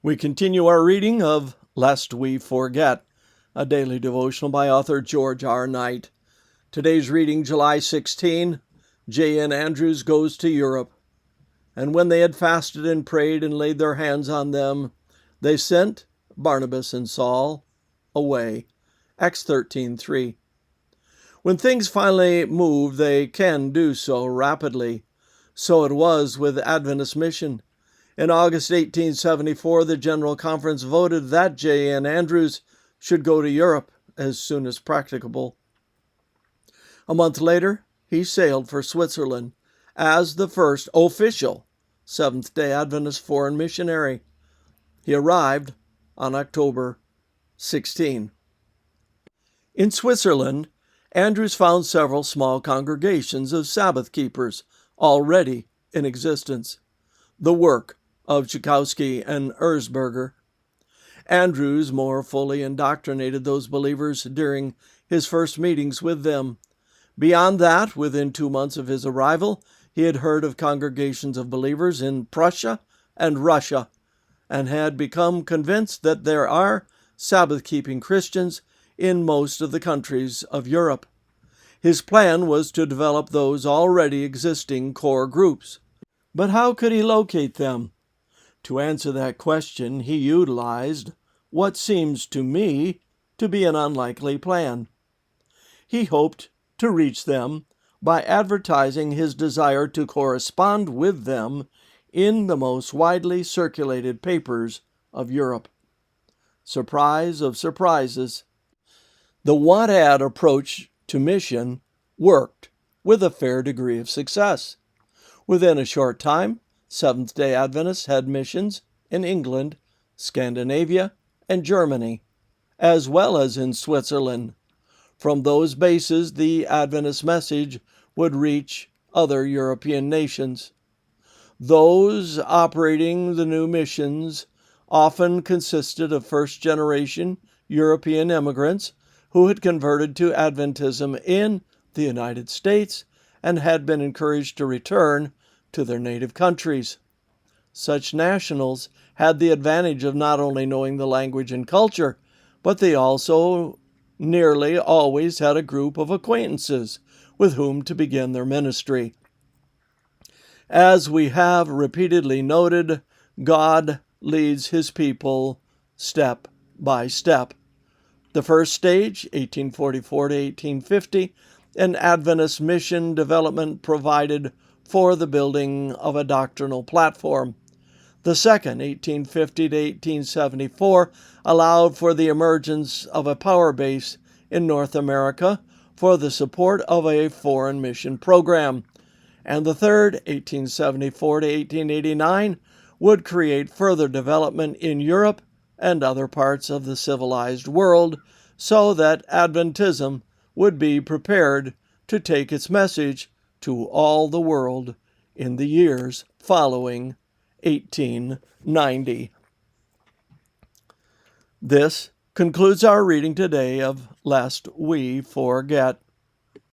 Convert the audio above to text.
We continue our reading of Lest We Forget, a daily devotional by author George R. Knight. Today's reading, July 16, J.N. Andrews goes to Europe. And when they had fasted and prayed and laid their hands on them, they sent Barnabas and Saul away. Acts 13:3. When things finally move, they can do so rapidly. So it was with Adventist Mission. In August 1874, the General Conference voted that J.N. Andrews should go to Europe as soon as practicable. A month later, he sailed for Switzerland as the first official Seventh-day Adventist foreign missionary. He arrived on October 16. In Switzerland, Andrews found several small congregations of Sabbath keepers already in existence. The work of Tchaikovsky and Erzberger. Andrews more fully indoctrinated those believers during his first meetings with them. Beyond that, within 2 months of his arrival, he had heard of congregations of believers in Prussia and Russia, and had become convinced that there are Sabbath-keeping Christians in most of the countries of Europe. His plan was to develop those already existing core groups. But how could he locate them? To answer that question, he utilized what seems to me to be an unlikely plan. He hoped to reach them by advertising his desire to correspond with them in the most widely circulated papers of Europe. Surprise of surprises. The want-ad approach to mission worked with a fair degree of success. Within a short time, Seventh-day Adventists had missions in England, Scandinavia, and Germany, as well as in Switzerland. From those bases, the Adventist message would reach other European nations. Those operating the new missions often consisted of first-generation European immigrants who had converted to Adventism in the United States and had been encouraged to return to their native countries. Such nationals had the advantage of not only knowing the language and culture, but they also nearly always had a group of acquaintances with whom to begin their ministry. As we have repeatedly noted, God leads his people step by step. The first stage, 1844 to 1850, an Adventist mission development provided for the building of a doctrinal platform. The second, 1850 to 1874, allowed for the emergence of a power base in North America for the support of a foreign mission program. And the third, 1874 to 1889, would create further development in Europe and other parts of the civilized world so that Adventism would be prepared to take its message to all the world in the years following 1890. This concludes our reading today of Lest We Forget.